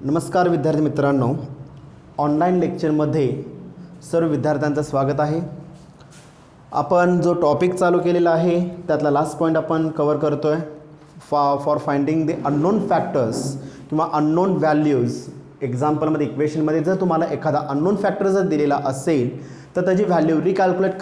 नमस्कार विद्यार्थी मित्रांनो, ऑनलाईन लेक्चरमध्ये सर्व विद्यार्थ्यांचं स्वागत आहे. आपण जो टॉपिक चालू केलेला आहे त्यातला लास्ट पॉईंट आपण कवर करतो आहे. For finding the unknown factors किंवा अननोन व्हॅल्यूज. एक्झाम्पलमध्ये इक्वेशनमध्ये जर तुम्हाला एखादा अननोन फॅक्टर जर दिलेला असेल तर त्याची व्हॅल्यू रिकॅल्क्युलेट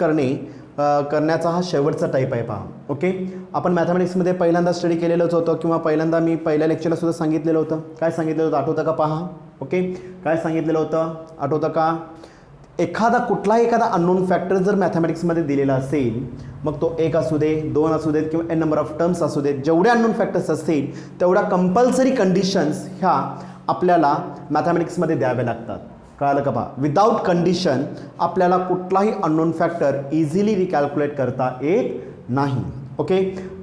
करण्याचा हा शेवटचा टाईप आहे. पहा, ओके. आपण मॅथमॅटिक्समध्ये पहिल्यांदा स्टडी केलेलंच होतं किंवा पहिल्यांदा मी पहिल्या लेक्चरला सुद्धा सांगितलेलं होतं. काय सांगितलेलं होतं आठवतं का? पहा, ओके. काय सांगितलेलं होतं आठवतं का? कुठलाही एखादा अननोन फॅक्टर जर मॅथमॅटिक्समध्ये दिलेला असेल, मग तो 1 असू दे, 2 असू देत किंवा n नंबर ऑफ टर्म्स असू देत, जेवढे अननोन फॅक्टर्स असतील तेवढ्या कंपल्सरी कंडिशन्स ह्या आपल्याला मॅथमॅटिक्समध्ये द्याव्या लागतात. कळालं का? पहा, विदाऊट कंडिशन आपल्याला कुठलाही अननोन फॅक्टर इझिली रिकॅल्क्युलेट करता येत नाही. ओके.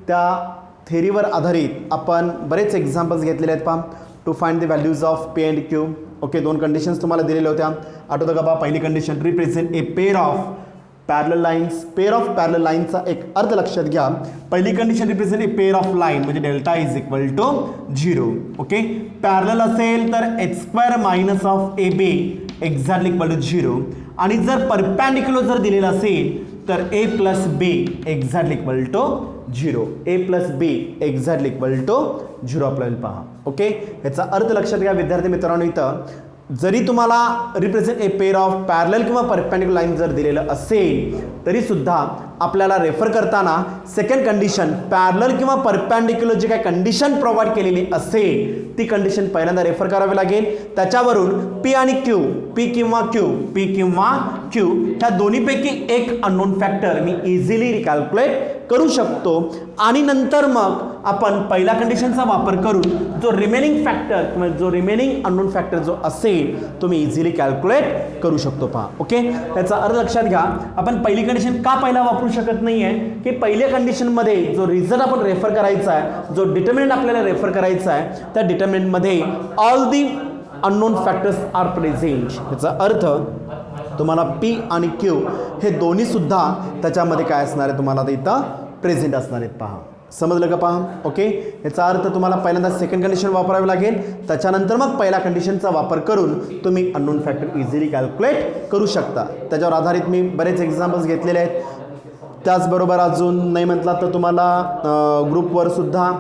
त्या थेरीवर आधारित आपण बरेच एक्झाम्पल्स घेतलेले आहेत. पहा, to find the values of P and Q. Okay, 2 conditions तुम्हाला दिलेल्या होत्या. आठवतं का? पहा, पहिली condition, represent a pair of parallel lines. Pair of parallel लाईनचा एक अर्थ लक्षात घ्या. पहिली condition, represent a pair of line, म्हणजे delta is equal to 0. Okay. Parallel असेल तर h² minus of A B exactly equal to 0. आणि जर परपॅन्डिक्युलर जर दिलेलं असेल तर a plus b exactly equal to 0. a plus b exactly equal to 0 आपल्याला पहा. ओके. याचा अर्थ लक्षात घ्या विद्यार्थी मित्रांनो. इथं जरी तुम्हाला represent a pair of parallel किंवा परपॅन्डिक्युलर लाईन जर दिलेलं असेल तरी सुद्धा आपल्याला रेफर करताना सेकंड कंडिशन, पॅरलल किंवा परपॅन्डिक्युलर जी काही कंडिशन प्रोव्हाइड केलेली असेल ती कंडिशन पहिल्यांदा रेफर करावी लागेल. त्याच्यावरून पी आणि क्यू, पी किंवा क्यू ह्या दोन्हीपैकी एक अननोन फॅक्टर मी इझिली रिकॅल्क्युलेट करू शकतो. आणि नंतर मग आपण पहिल्या कंडिशनचा वापर करून जो रिमेनिंग फॅक्टर किंवा जो रिमेनिंग अननोन फॅक्टर जो असेल तो मी इझिली कॅल्क्युलेट करू शकतो. पहा, ओके. त्याचा अर्थ लक्षात घ्या. आपण पहिली कंडिशन का पहिला वापरू शकत नाही आहे की पहिल्या कंडिशनमध्ये जो रिझल्ट आपण रेफर करायचा आहे, जो डिटर्मिनंट आपल्याला रेफर करायचा आहे, त्या डिटर्मिनंटमध्ये all the unknown factors are present. याचा अर्थ तुम्हाला पी आणि क्यू हे दोन्ही सुद्धा त्याच्यामध्ये काय असणार आहे, तुम्हाला आता इथं प्रेझेंट असणार आहेत. पहा, समजलं का? पहा, ओके. याचा अर्थ तुम्हाला पहिल्यांदा सेकंड कंडिशन वापरावी लागेल. त्याच्यानंतर मग पहिल्या कंडिशनचा वापर करून तुम्ही अननोन फॅक्टर इझिली कॅल्क्युलेट करू शकता. त्याच्यावर आधारित मी बरेच एक्झाम्पल्स घेतलेले आहेत. त्याचबरोबर अजून नाही म्हटलं तर तुम्हाला ग्रुपवर सुद्धा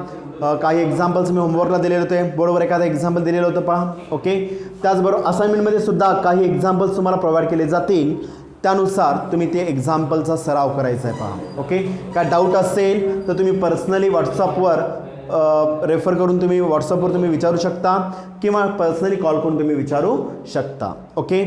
काही एक्झाम्पल्स मी होमवर्कला दिलेले होते. बोर्डवर एखादं एक्झाम्पल दिलेलं होतं. पहा, ओके. त्याचबरोबर असाइनमेंटमध्ये सुद्धा काही एक्झाम्पल्स तुम्हाला प्रोव्हाइड केले जातील. त्यानुसार तुम्ही ते एक्झाम्पलचा सराव करायचा आहे. पहा, ओके. काय डाऊट असेल तर तुम्ही पर्सनली व्हॉट्सअपवर रेफर करून तुम्ही व्हॉट्सअपवर तुम्ही विचारू शकता किंवा पर्सनली कॉल करून तुम्ही विचारू शकता. ओके.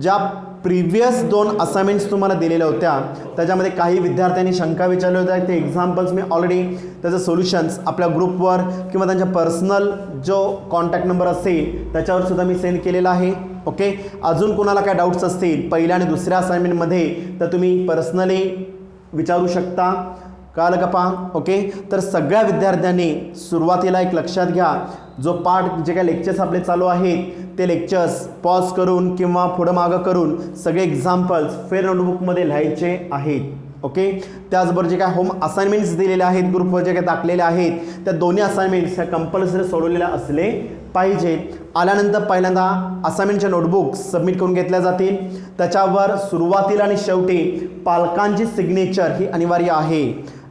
ज्या प्रिव्हियस 2 असाइनमेंट्स तुम्हाला दिलेल्या होत्या त्याच्यामध्ये काही विद्यार्थ्यांनी शंका विचारल्या होत्या. ते एक्झाम्पल्स मी ऑलरेडी त्याचं सोल्युशन्स आपल्या ग्रुपवर किंवा त्यांच्या पर्सनल जो कॉन्टॅक्ट नंबर असेल त्याच्यावर सुद्धा मी सेंड केलेला आहे. ओके. अजून कोणाला काय डाऊट्स असतील पहिल्या आणि दुसऱ्या असाइनमेंटमध्ये तर तुम्ही पर्सनली विचारू शकता. कळलं का? पहा, ओके. तर सगळ्या विद्यार्थ्यांनी सुरुवातीला एक लक्षात घ्या, जो पार्ट जे काही लेक्चर्स आपले चालू आहेत ते लेक्चर्स पॉज करून किंवा पुढं मागं करून सगळे एक्झाम्पल्स फेअर नोटबुकमध्ये लिहायचे आहेत. ओके. त्याचबरोबर जे काय होम असाइनमेंट्स दिलेले आहेत ग्रुपवर जे काही टाकलेले आहेत त्या दोन्ही असाइनमेंट्स ह्या कंपल्सरी सोडवलेल्या असले पाहिजे. आल्यानंतर पहिल्यांदा असाइनमेंटच्या नोटबुक्स सबमिट करून घेतल्या जातील. त्याच्यावर सुरुवातीला आणि शेवटी पालकांची सिग्नेचर ही अनिवार्य आहे.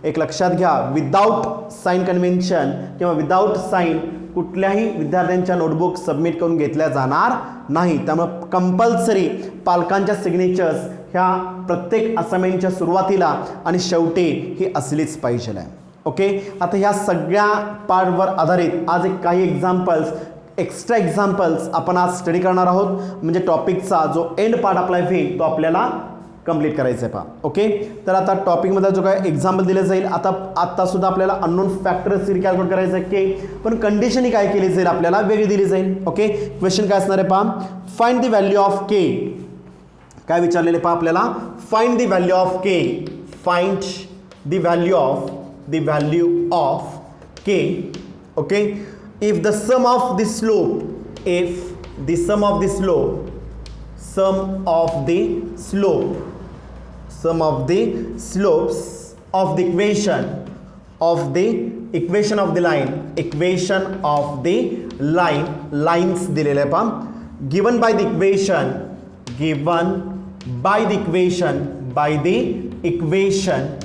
एक लक्षात घ्या, विदाऊट साईन कन्व्हेन्शन किंवा विदाऊट साईन कुठल्याही विद्यार्थ्यांच्या नोटबुक सबमिट करून घेतल्या जाणार नाही. त्यामुळे कंपल्सरी पालकांच्या सिग्नेचर्स ह्या प्रत्येक असाइनमेंटच्या सुरुवातीला आणि शेवटी ही असलीच पाहिजे आहे. ओके. आता ह्या सगळ्या पार्टवर आधारित आज काही एक्झाम्पल्स, एक्स्ट्रा एक्झाम्पल्स आपण आज स्टडी करणार आहोत. म्हणजे टॉपिकचा जो एंड पार्ट आपला होईल तो आपल्याला कंप्लीट करायचं आहे. पहा, ओके. तर आता टॉपिकमध्ये जो काय एक्झाम्पल दिलं जाईल, आत्तासुद्धा आपल्याला अननोन फॅक्टर्स रिकॅल्क्युलेट करायचं आहे की पण कंडिशन ही काय केली जाईल आपल्याला वेगळी दिली जाईल. ओके. क्वेश्चन काय असणार आहे? पहा, find the value of k. काय विचारलेले? पहा आपल्याला, find the value of k. Find the value of k. Okay. If the sum of the slope, sum of the slopes of the equation of the line lines दिलेले आहे पहा. Given by the equation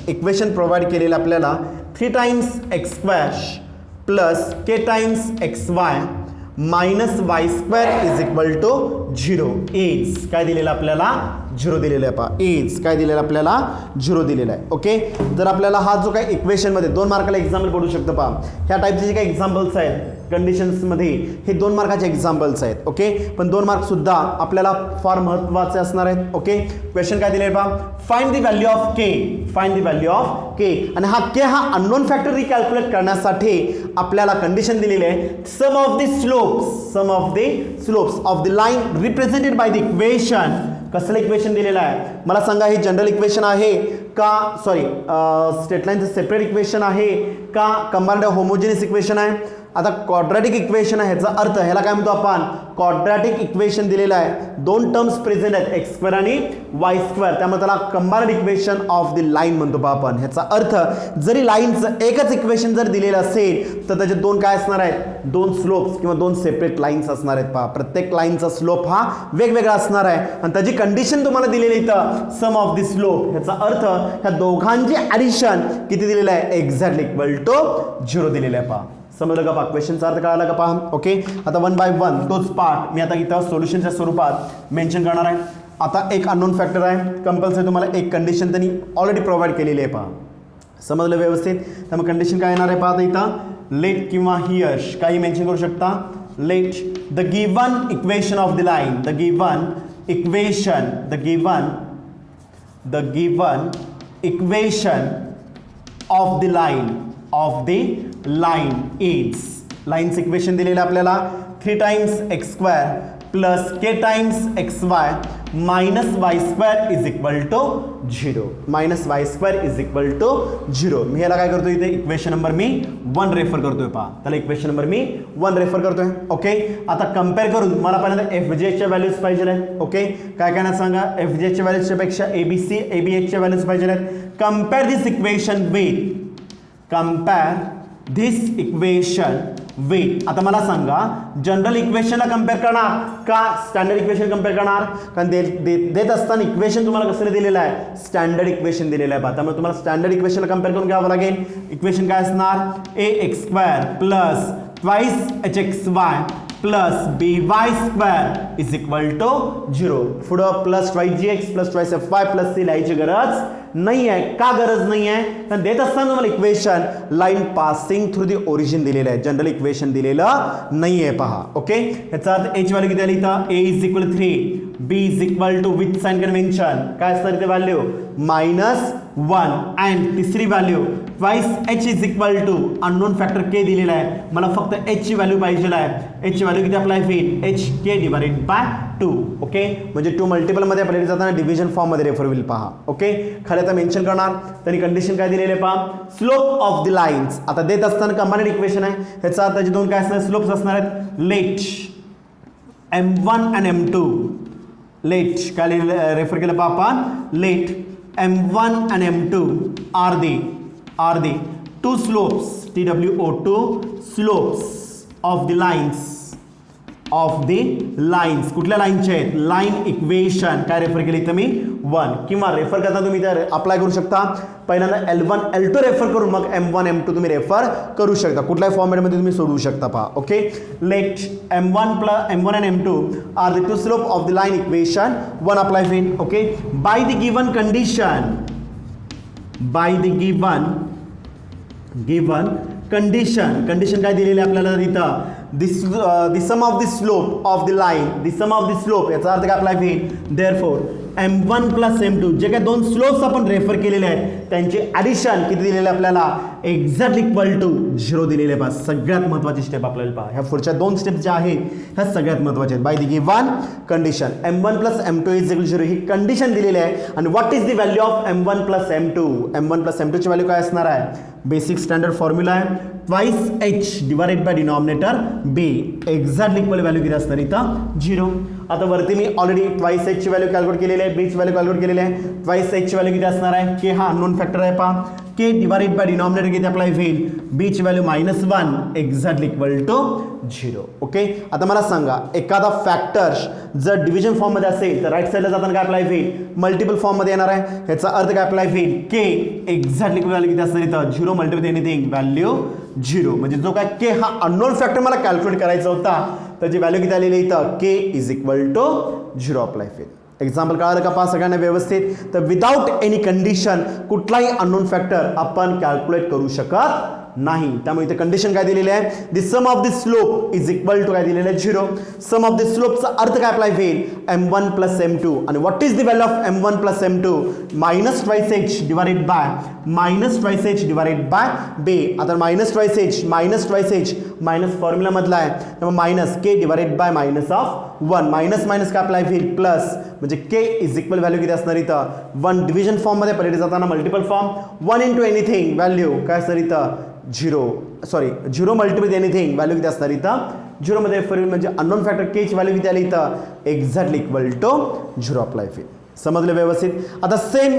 equation provide केलेलं आपल्याला 3 times x square plus k times x y minus y square is equal to 0 is काय दिलेलं आपल्याला 0 दिलेलं आहे पहा. इज काय दिलेलं आपल्याला 0 दिलेलं आहे. ओके, जर आपल्याला हा जो काही इक्वेशनमध्ये 2 मार्काला एक्झाम्पल पडू शकतं पहा. ह्या टाईपचे जे काही एक्झाम्पल्स आहेत कंडिशन्समध्ये हे 2 मार्काचे एक्झाम्पल्स आहेत. ओके, पण 2 मार्कसुद्धा आपल्याला फार महत्त्वाचे असणार आहेत. ओके, क्वेश्चन काय दिले आहे पहा. फाइंड द व्हॅल्यू ऑफ के आणि हा के हा अननोन फॅक्टर रिकॅल्क्युलेट करण्यासाठी आपल्याला कंडिशन दिलेली आहे. Sum of the slopes of the line represented by the equation. कसलं इक्वेशन दिलेलं आहे मला सांगा. हे जनरल इक्वेशन आहे का स्ट्रेट लाईनचं सेपरेट इक्वेशन आहे का कंबाइंड होमोजेनियस इक्वेशन आहे. आता क्वाड्रॅटिक इक्वेशन आहे, ह्याचा अर्थ ह्याला काय म्हणतो आपण क्वाड्रॅटिक इक्वेशन दिलेलं आहे. 2 टर्म्स प्रेझेंट आहेत एक्स स्क्वेअर आणि वाय स्क्वेअर, त्यामुळे त्याला combined equation of the line म्हणतो पहा आपण. ह्याचा अर्थ जरी लाईनचं एकच इक्वेशन जर दिलेलं असेल तर त्याचे 2 काय असणार आहेत, 2 स्लोप्स किंवा 2 सेपरेट लाईन्स असणार आहेत पहा. प्रत्येक लाईनचा स्लोप हा वेगवेगळा असणार आहे आणि त्याची कंडिशन तुम्हाला दिलेली इथं सम ऑफ द स्लोप. ह्याचा अर्थ ह्या दोघांची ॲडिशन किती दिलेलं आहे, एक्झॅक्टली इक्वल टू 0 दिलेलं आहे पहा. समजलं का पहा, क्वेश्चनचा अर्थ कळाला का पहा. ओके, आता 1 बाय 1 तोच पार्ट मी आता इथं सोल्युशनच्या स्वरूपात मेन्शन करणार आहे. आता एक अननोन फॅक्टर आहे, कंपल्सरी तुम्हाला एक कंडिशन त्यांनी ऑलरेडी प्रोव्हाइड केलेली आहे पहा. समजलं व्यवस्थित. त्यामुळे कंडिशन काय येणार आहे पहा. आता इथं लेट किंवा हियर काही मेन्शन करू शकता. Let the given equation of the line the given equation of the line is lines equation दिलेलं आपल्याला 3 times x square plus k times x y minus y square is equal to 0. मी ह्याला काय करतोय इथे equation number मी 1 refer करतोय पहा. त्याला इक्वेशन नंबर मी 1 रेफर करतोय. ओके, आता कम्पेअर करून मला पहिल्यांदा एफ जेच्या व्हॅल्यूज पाहिजे आहेत. ओके, काय काय ना सांगा. एफ जेच्या व्हॅल्यूजच्या पेक्षा एबीएचच्या व्हॅल्यूज पाहिजे आहेत. कंपेअर दिस इक्वेशन विथ आता मला सांगा जनरल इक्वेशनला कम्पेअर करणार का स्टँडर्ड इक्वेशन कम्पेअर करणार. कारण देत असताना इक्वेशन तुम्हाला कसं दिलेलं आहे, स्टँडर्ड इक्वेशन दिलेलं आहे. त्यामुळे तुम्हाला स्टँडर्ड इक्वेशनला कम्पेअर करून घ्यावं लागेल. इक्वेशन काय असणार, A X square plus twice H X Y plus B Y square is equal to 0. पुढं plus twice G X plus twice F Y plus C लिहायची गरज नाही आहे. का गरज नाही आहे, तर देत असताना तुम्हाला equation line passing through the origin दिलेलं आहे, जनरल इक्वेशन दिलेलं नाही आहे पहा. ओके, याचा अर्थ एच व्हॅल्यू किती आली इथं, A is equal 3 B is equal to with sign convention काय असणार इथे व्हॅल्यू -1 अँड तिसरी value twice H is equal to unknown factor K दिलेला आहे. मला फक्त एच ची व्हॅल्यू पाहिजे आहे. एच ची व्हॅल्यू किती अप्लाय होईल, एच के डिवाइडेड बाय 2. ओके, म्हणजे 2 मल्टिपलमध्ये आपल्याला जाताना डिव्हिजन फॉर्ममध्ये रेफर होईल पहा. ओके, खाली आता मेन्शन करणार त्यांनी कंडिशन काय दिलेले पहा. स्लोप ऑफ द लाईन्स आता देत असताना कंबाइंड इक्वेशन आहे. ह्याचा आता जे 2 काय असणार स्लोप्स असणार आहेत. Let m1 and m2 let काय रेफर केलं पहा आपण. Let m1 and m2 are the 2 slopes TWO2 slopes of the lines कुठल्या लाईनचे आहेत, लाईन इक्वेशन काय रेफर केली तर मी 1 किंवा रेफर करता तुम्ही इथे अप्लाय करू शकता. पहिल्यांदा L1 L2 रेफर करून मग M1 M2 तुम्ही रेफर करू शकता. कुठल्याही फॉर्मॅटमध्ये तुम्ही सोडवू शकता पहा. Okay, let M1 and M2 are the 2 slope of the line equation 1 apply होईल. Okay, by the given condition काय दिलेली आपल्याला इथं, the sum of the slope of the line याचा अर्थ काय अप्लाय होईल. देअरफॉर M1 प्लस M2 जे काही 2 स्लोप्स आपण रेफर केलेले आहेत त्यांचे ॲडिशन किती दिलेले आपल्याला, एक्झॅक्टली इक्वल टू 0 दिलेले आहे. सगळ्यात महत्त्वाची स्टेप आपल्याला पहा. ह्या पुढच्या 2 स्टेप ज्या आहेत ह्या सगळ्यात महत्त्वाच्या आहेत. By the given condition M1 plus M2 is equal 0 ही कंडिशन दिलेली आहे. आणि what is the value of M1 plus M2 ची व्हॅल्यू काय असणार आहे, बेसिक स्टँडर्ड फॉर्म्युला आहे twice h divided by denominator b exactly equal value किती असणार इथं 0. आता वरती मी ऑलरेडी ट्वाइस एच ची व्हॅल्यू कॅल्क्युलेट केलेली आहे, बी ची व्हॅल्यू कॅल्क्युलेट केलेली आहे. ट्वाइस एच ची व्हॅल्यू किती असणार आहे, के हा अननोन फॅक्टर आहे पहा. के डिवाइडेड बाय डिनॉमिनेटर किती अप्लाय होईल, बी ची value -1 exactly equal to 0. Okay, आता मला सांगा एखादा फॅक्टर जर डिव्हिजन फॉर्म मध्ये असेल तर राईट साईडला जाताना काय अप्लाय होईल, मल्टिपल फॉर्म मध्ये येणार आहे. ह्याचा अर्थ काय अप्लाय होईल, के एक्झॅक्टली व्हॅल्यू किती असणार इथं 0 मल्टिपल एनिथिंग व्हॅल्यू 0. म्हणजे जो काय के हा अननोन फॅक्टर मला कॅल्क्युलेट करायचा होता त्याची व्हॅल्यू किती आलेली इथं k is equal to 0 apply होईल. एक्झाम्पल कळालं का पहा सगळ्यांना व्यवस्थित. तर विदाउट एनी कंडिशन कुठलाही अननोन फॅक्टर आपण कॅल्क्युलेट करू शकत नाही. त्यामुळे इथे कंडिशन काय दिलेली आहे, the sum of the slope is equal to काय दिलेलं आहे 0. सम ऑफ द स्लोपचा अर्थ काय अप्लाय होईल, m1 प्लस m2. आणि what is the value of m1 plus m2, -2h divided by -2h divided by b. आता -2h मायनस फॉर्म्युला मधला आहे त्यामुळे minus K divided bye -1. Minus minus काय अप्लाय होईल प्लस, म्हणजे के इज इक्वल व्हॅल्यू किती असणार इथं 1 डिव्हिजन फॉर्म मध्ये पहिले जाताना multiple form 1 into anything value काय असणार इथं 0 मल्टिपल एनिथिंग व्हॅल्यू किती असणार इथं 0 मध्ये म्हणजे अननोन फॅक्टर के ची व्हॅल्यू किती आली इथं एक्झॅक्टली इक्वल टू 0 अप्लाय होईल. समजलं व्यवस्थित. आता सेम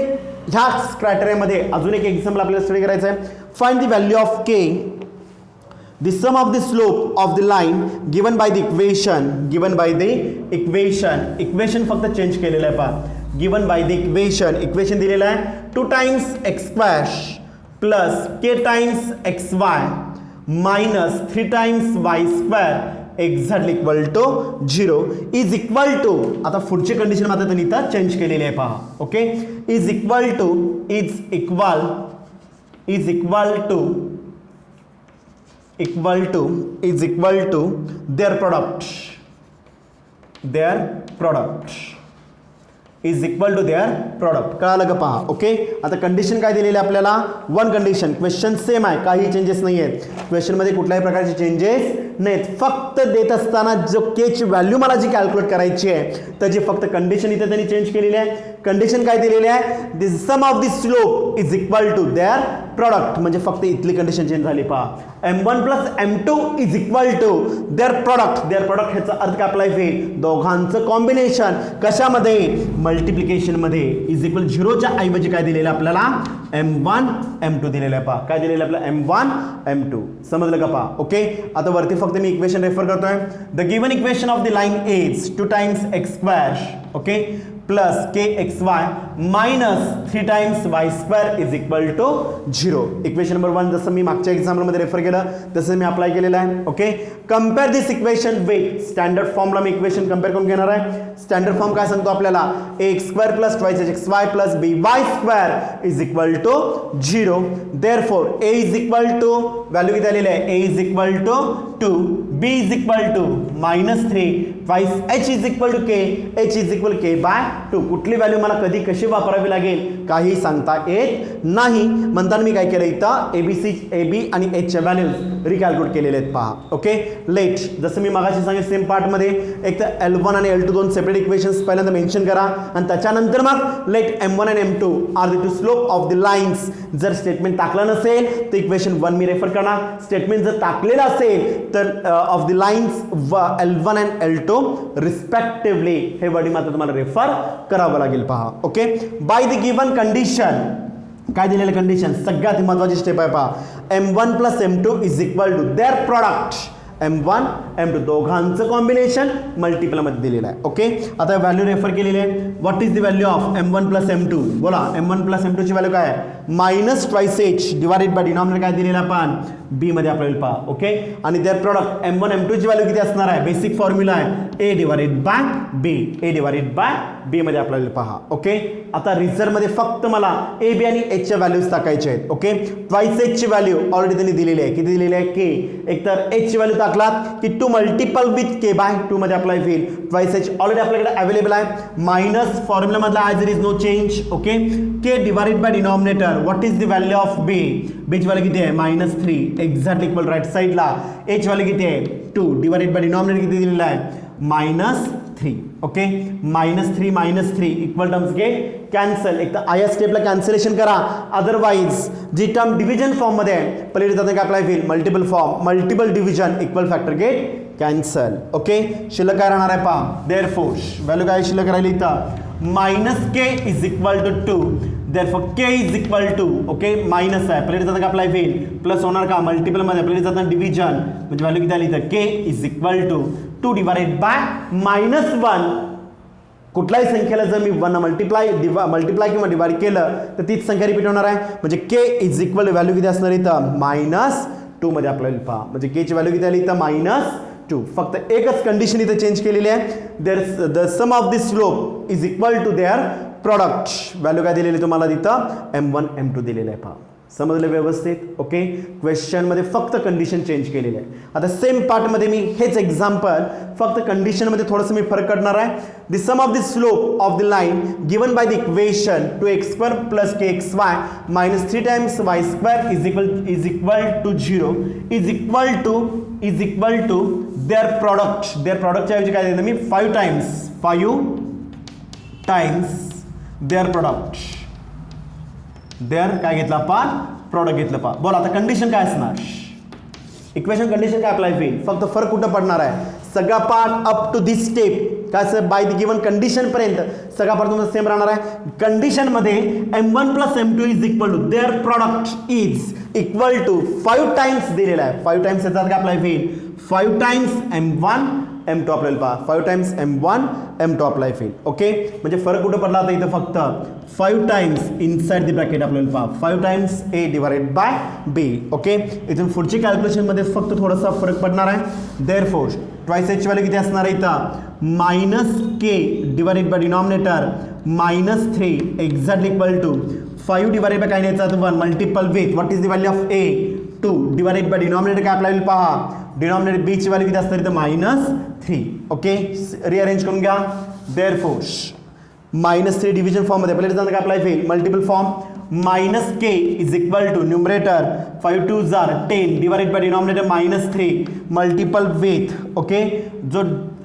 ह्या क्रायटेरियामध्ये अजून एक एक्झाम्पल आपल्याला स्टडी करायचं आहे. Find the value of K, the sum of the slope of the line given by the equation फक्त चेंज केलेलं आहे पहा. given by the equation दिलेलं आहे 2 times x square plus k times xy minus 3 times y square exactly equal to 0 is equal to. आता पुढची condition मात्र त्यांनी इथं चेंज केलेली आहे पहा. Okay, is equal to their product is equal to their product. कळालं का पहा. ओके, आता कंडिशन काय दिलेली आहे आपल्याला, वन कंडिशन. क्वेश्चन सेम आहे, काही चेंजेस नाही आहेत क्वेश्चनमध्ये, कुठल्याही प्रकारचे चेंजेस नाहीत. फक्त देत असताना जो के ची व्हॅल्यू मला जी कॅल्क्युलेट करायची आहे त्याची फक्त कंडिशन इथे त्यांनी चेंज केलेली आहे. कंडिशन काय दिलेली आहे, the sum of the slope is equal to their product. म्हणजे फक्त इथली कंडिशन चेंज झाली पहा. m1 plus m2 is equal to their product. ह्याचा अर्थ काय अप्लाय होईल, दोघांचं कॉम्बिनेशन कशामध्ये, मल्टिप्लिकेशन मध्ये. इज इक्वल 0च्या ऐवजी काय दिलेलं आपल्याला m1 m2 दिलेलं आहे पहा. काय दिलेलं आपल्याला m1 m2. समजलं का पहा. ओके, आता वरती फक्त मी इक्वेशन रेफर करतोय. The given equation of the line is 2 times x square okay plus k x y minus 3 times y square is equal to 0. Equation number 1 जसं मी मागच्या एक्झाम्पलमध्ये रेफर केलं तसं मी अप्लाय केलेलं आहे. Okay, compare this equation with standard formula मी equation compare करून घेणार आहे. स्टँडर्ड फॉर्म काय सांगतो आपल्याला, x² plus 2xy plus by² is equal to 0. Therefore a is equal to value किती आलेली आहे, a is equal to 2, b is equal to -3, h is equal to k, h is equal k by 2. कुठली value मला कधी कशी वापरावी लागेल काही सांगता येत नाही. म्हणताना मी काय केलं इथं ए बी आणि एच च्या व्हॅल्यूज रिकॅल्क्युलेट केलेले आहेत पहा. ओके, लेट जसं मी मागाशी सांगितलं सेम पार्टमध्ये एक तर L1 आणि L2 दोन सेपरेट इक्वेशन्स पहिल्यांदा मेन्शन करा आणि त्याच्यानंतर मग लेट M1 आणि M2 are the two slope of the lines. जर स्टेटमेंट टाकलं नसेल तर इक्वेशन 1 मी रेफर करणार. स्टेटमेंट जर टाकलेलं असेल तर of the lines L1 and L2 respectively हे वर्डिंग मात्र तुम्हाला रेफर करावं लागेल पहा. Okay, by the given condition काय दिलेलं कंडिशन सगळ्यात महत्त्वाची स्टेप आहे पहा. M1 plus M2 is equal to their product. M1 M2 दोघांचं कॉम्बिनेशन मल्टिपलमध्ये दिलेलं आहे. ओके, आता व्हॅल्यू रेफर केलेली आहे. What is the value of M1 plus M2 बोला. M1 प्लस M2 ची व्हॅल्यू काय आहे, -2h डिवाइडेड बाय डिनॉमिनेटर काय दिलेला आपण b मध्ये आपल्याला पहा. ओके, आणि देअर प्रॉडक्ट M1 M2 ची व्हॅल्यू किती असणार आहे, बेसिक फॉर्म्युला आहे a डिवाइडेड बाय b मध्ये आपल्याला पहा. ओके, आता रिझल्ट मध्ये फक्त मला a b आणि h च्या व्हॅल्यूज टाकायचे आहेत. ओके, ट्वाइस h ची व्हॅल्यू ऑलरेडी त्यांनी दिलेली आहे. किती दिलेली आहे, k. एक तर h ची व्हॅल्यू टाकलात की 2 मल्टिपल विथ k बाय 2 मध्ये अप्लाय होईल. ट्वाइस h ऑलरेडी आपल्याकडे अवेलेबल आहे. मायनस फॉर्म्युला मधला as it is no change. Okay, k divided by denominator. What is the value of b ची व्हॅल्यू किती आहे, -3 एक्झॅक्टली इक्वल राईट साईडला. h value किती आहे 2 डिवाइडेड बाय डिनॉमिनेटर किती दिलेला आहे -3. Okay, -3 equal terms get cancel. एक तर आया स्टेपला कॅन्सलेशन करा, अदरवाइज जी टर्म डिव्हिजन फॉर्म मध्ये आहे पहिले जाताना काय अप्लाय होईल, multiple form multiple division equal factor get cancel. Okay, शिल्लक काय राहणार आहे पहा. देअरफोर व्हॅल्यू काय शिल्लक राहिली इथं -k is equal to 2 therefore k is equal to okay minus आहे पलीकडे जाताना अप्लाय होईल प्लस होणार का मल्टिपलमध्ये पलीकडे जाताना डिव्हिजन म्हणजे व्हॅल्यू किती आली तर K is equal to 2 divided by -1 कुठल्याही संख्येला जर मी 1 मल्टिप्लाय किंवा डिवाइड केलं तर तीच संख्या रिपीट होणार आहे म्हणजे के इज इक्वल टू व्हॅल्यू किती असणार इथं -2 मध्ये आपल्याला पहा म्हणजे के ची व्हॅल्यू किती आली इथं -2 फक्त एकच कंडिशन इथं चेंज केलेली आहे there the sum of this slope is equal to their product value काय दिलेली तुम्हाला तिथं m1 m2 दिलेलं आहे पहा समजलं व्यवस्थित ओके क्वेश्चनमध्ये फक्त कंडिशन चेंज केलेली आहे आता सेम पार्टमध्ये मी हेच एक्झाम्पल फक्त कंडिशनमध्ये थोडंसं मी फरक करणार आहे the sum of the slope of the line given by the equation 2x² + kxy - 3 times y² is equal to 0 is equal to their प्रॉडक्टच्या ऐवजी काय देतो मी 5 टाइम्स देअर प्रॉडक्ट देअर काय घेतलं आपण प्रॉडक्ट घेतलं पहा बोला आता कंडिशन काय असणार इक्वेशन कंडिशन काय अप्लाय होईल फक्त फरक कुठं पडणार आहे सगळा part up to this step काय असं बाय द गिवन कंडिशन पर्यंत सगळा पार्ट तुमचा सेम राहणार आहे कंडिशनमध्ये m1 + m2 is equal to their product is equal to 5 times दिलेला आहे 5 टाइम्स याचा काय अप्लाय होईल 5 टाइम्स m1 m2 आपल्याला पहा 5 टाइम्स m1 m2 अप्लाय होईल ओके म्हणजे फरक कुठं पडला आता इथं फक्त 5 टाइम्स इनसाइड द ब्रॅकेट आपल्याला पहा 5 times a divided by b okay इथून पुढची कॅल्क्युलेशनमध्ये फक्त थोडासा फरक पडणार आहे देअरफॉर ट्वाइस h व्हॅल्यू किती असणार आहे इथं -k divided by denominator -3 exactly equal to 5 divided by काय नाही याचा 1 multiple with what is the value of a 2 divided by denominator काय आपल्याला पहा डिनॉमिनेटर b ची व्हॅल्यू किती असणार इथं -3 ओके रिअरेंज करून घ्या देअरफॉर -3 डिव्हिजन फॉर्म मध्ये पहिले काय अप्लाय होईल multiple form -k is equal to numerator 5 2s are 10 divided by denominator -3 multiple with okay जो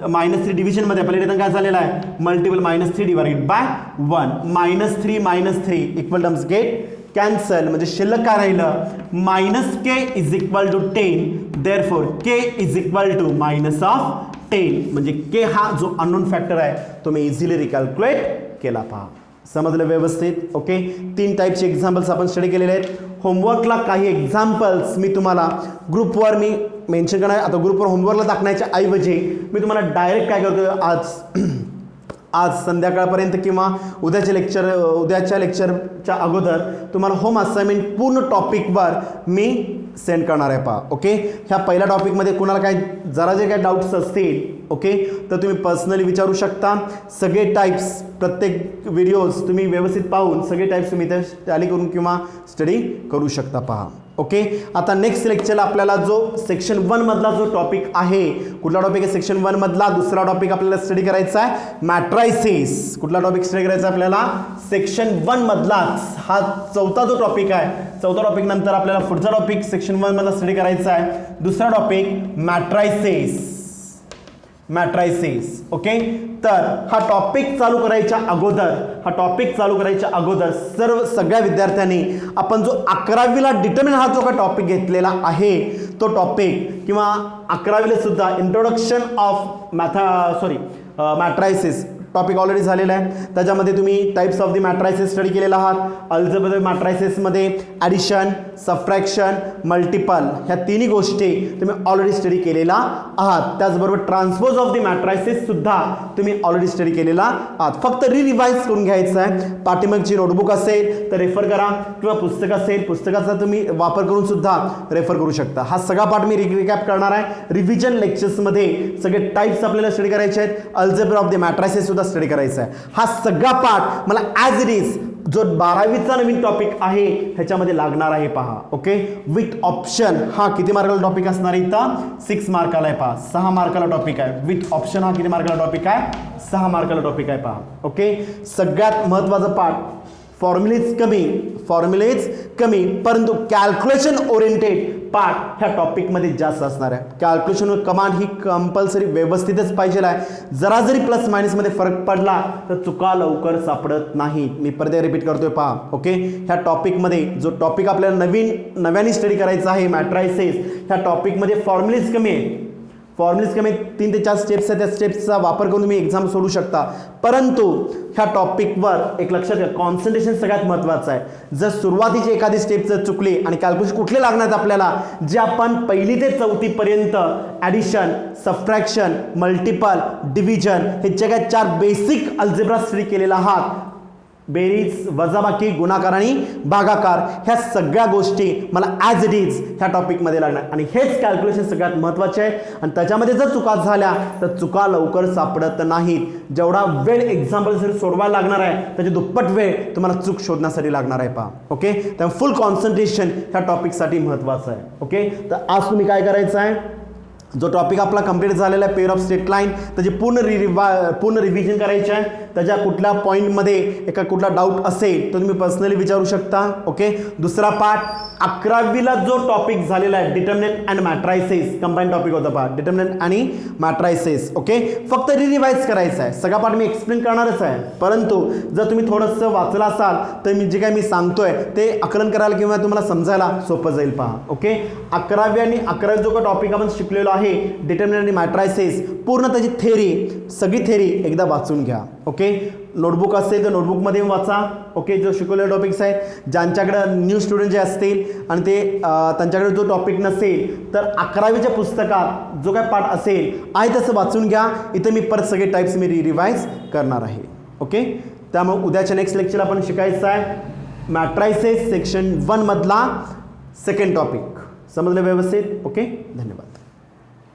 -3 डिव्हिजन मध्ये पहिले काय झालेला आहे multiple -3 divided by 1 -3 equal terms get cancel म्हणजे शिल्लक काय राहिलं -k is equal to 10 therefore k is equal to -10 म्हणजे k हा जो अननोन फॅक्टर आहे तो मी इझिली रिकॅल्क्युलेट केला पहा समजलं व्यवस्थित ओके 3 टाईपचे एक्झाम्पल्स आपण स्टडी केलेले आहेत होमवर्कला काही एक्झाम्पल्स मी तुम्हाला ग्रुपवर मी मेन्शन करणार आता ग्रुपवर होमवर्कला दाखवण्याच्या ऐवजी मी तुम्हाला डायरेक्ट काय करतो आज संध्याकाळपर्यंत किंवा उद्याच्या लेक्चरच्या अगोदर तुम्हाला होम असाइनमेंट पूर्ण टॉपिकवर मी सेंड करणार आहे पहा ओके ह्या पहिल्या टॉपिकमध्ये कुणाला काय जरा जे काय डाऊट्स असतील ओके तर तुम्ही पर्सनली विचारू शकता सगळे टाईप्स प्रत्येक व्हिडिओज तुम्ही व्यवस्थित पाहून सगळे टाईप्स तुम्ही इथे टॅली करून किंवा स्टडी करू शकता पहा ओके आता नेक्स्ट लेक्चरला आपल्याला जो सेक्शन 1 मधला जो टॉपिक आहे कुठला टॉपिक आहे सेक्शन 1 मधला दुसरा टॉपिक आपल्याला स्टडी करायचा आहे मॅट्रायसिस कुठला टॉपिक स्टडी करायचा आहे आपल्याला सेक्शन 1 मधलाच हा चौथा जो टॉपिक आहे चौथा टॉपिक नंतर आपल्याला पुढचा टॉपिक सेक्शन 1 मधला स्टडी करायचा आहे दुसरा टॉपिक मॅट्रायसिस ओके तर हा टॉपिक चालू करायच्या अगोदर सगळ्या विद्यार्थ्यांनी आपण जो 11वीला डिटर्मिन हा जो का टॉपिक घेतलेला आहे तो टॉपिक किंवा 11वीला सुद्धा इंट्रोडक्शन ऑफ मॅट्रायसिस टॉपिक ऑलरेडी झालेला आहे त्याच्यामध्ये तुम्ही टाइप्स ऑफ द मॅट्रायसिस स्टडी केलेला आहात अल्जेब्रा मॅट्रायसिसमध्ये ॲडिशन सबट्रॅक्शन मल्टिपल ह्या तिन्ही गोष्टी तुम्ही ऑलरेडी स्टडी केलेला आहात त्याचबरोबर ट्रान्सपोज ऑफ द मॅट्रायसिस सुद्धा तुम्ही ऑलरेडी स्टडी केलेला आहात फक्त रिवाइज करून घ्यायचं आहे पाठीमागची नोटबुक असेल तर रेफर करा किंवा पुस्तक असेल पुस्तकाचा तुम्ही वापर करून सुद्धा रेफर करू शकता हा सगळा पाठ मी रिकॅप करणार आहे रिव्हिजन लेक्चर्समध्ये सगळे टाइप्स आपल्याला स्टडी करायचे आहेत अल्जेब्रा ऑफ द मॅट्रायसिस सुद्धा स्टडी करायचा आहे हा सगळा पाठ मला ॲज इट इज जो 12वीचा नवीन टॉपिक आहे ह्याच्यामध्ये लागणार आहे पहा ओके विथ ऑप्शन हा किती मार्काला टॉपिक असणार आहे इथं 6 मार्काला आहे पहा 6 मार्काला टॉपिक आहे विथ ऑप्शन हा किती मार्काला टॉपिक आहे 6 मार्काला टॉपिक आहे पहा ओके सगळ्यात महत्त्वाचं पाठ फॉर्म्युलेज कमी परंतु कॅल्क्युलेशन ओरिएंटेड पार्ट ह्या टॉपिकमध्ये जास्त असणार आहे कॅल्क्युलेशन कमांड ही कंपल्सरी व्यवस्थितच पाहिजे आहे जरा जरी प्लस मायनसमध्ये फरक पडला तर चुका लवकर सापडत नाही मी परत रिपीट करतोय पहा ओके ह्या टॉपिकमध्ये जो टॉपिक आपल्याला नव्याने स्टडी करायचा आहे मॅट्रायसिस ह्या टॉपिकमध्ये फॉर्म्युलेज कमी आहे फॉर्म्युलीज कमी 3 ते 4 स्टेप्स आहेत, त्या स्टेप्सचा वापर करून तुम्ही एक्झाम सोडू शकता. परंतु ह्या टॉपिकवर एक लक्षात घ्या, कॉन्सन्ट्रेशन सगळ्यात महत्त्वाचं आहे. जर सुरुवातीची एखादी स्टेप जर चुकली, आणि कॅल्क्युलेशन कुठले लागणार आहेत आपल्याला, जे आपण 1ली ते 4थी पर्यंत ॲडिशन, सबट्रॅक्शन, मल्टिपल, डिव्हिजन हे जे काय 4 बेसिक अल्जेब्रा स्टडी केलेला आहात, बेरीज, वजाबाकी, गुणाकार आणि भागाकार, ह्या सगळ्या गोष्टी मला ॲज इट इज ह्या टॉपिकमध्ये लागणार. आणि हेच कॅल्क्युलेशन सगळ्यात महत्त्वाचे आहे. आणि त्याच्यामध्ये जर चुका झाल्या तर चुका लवकर सापडत नाहीत. जेवढा वेळ एक्झाम्पल जर सोडवायला लागणार आहे त्याची दुप्पट वेळ तुम्हाला चूक शोधण्यासाठी लागणार आहे. पहा, ओके. त्यामुळे फुल कॉन्सन्ट्रेशन ह्या टॉपिकसाठी महत्त्वाचं आहे. ओके. तर आज तुम्ही काय करायचं आहे, जो टॉपिक आपला कंप्लीट झालेला आहे पेअर ऑफ स्ट्रेट लाईन, त्याची पूर्ण रिव्हिजन करायची आहे. त्याच्या कुठल्या पॉईंटमध्ये एका कुठला डाऊट असेल तर तुम्ही पर्सनली विचारू शकता. ओके. दुसरा पार्ट 11वीला जो टॉपिक झालेला आहे determinant and matrices, combine topic होता पहा, डिटर्मिनंट आणि मॅट्रायसेस. ओके. फक्त रिवाइज करायचं आहे. सगळा पार्ट मी एक्सप्लेन करणारच आहे, परंतु जर तुम्ही थोडंसं वाचलं असाल तर मी जे काय मी सांगतोय ते आकलन करायला किंवा तुम्हाला समजायला सोपं जाईल. पहा, ओके. 11वी आणि 11वी जो का टॉपिक आपण शिकलेलो आहे डिटर्मिनंट आणि मॅट्रायसेस, पूर्ण त्याची थेरी, सगळी थेरी एकदा वाचून घ्या. ओके. नोटबुक असेल तर नोटबुकमध्ये वाचा. ओके. जो शिकवलेले टॉपिक्स आहेत, ज्यांच्याकडे न्यू स्टुडंट जे असतील आणि ते त्यांच्याकडे जो टॉपिक नसेल तर 11वीच्या पुस्तकात जो काय पाठ असेल आहे तसं वाचून घ्या. इथं मी परत सगळे टाईप्स मी रिवाइज करणार आहे. ओके. त्यामुळे उद्याच्या नेक्स्ट लेक्चर आपण शिकायचं आहे मॅट्रायसेस सेक्शन 1 मधला सेकंड टॉपिक. समजलं व्यवस्थित? ओके. धन्यवाद.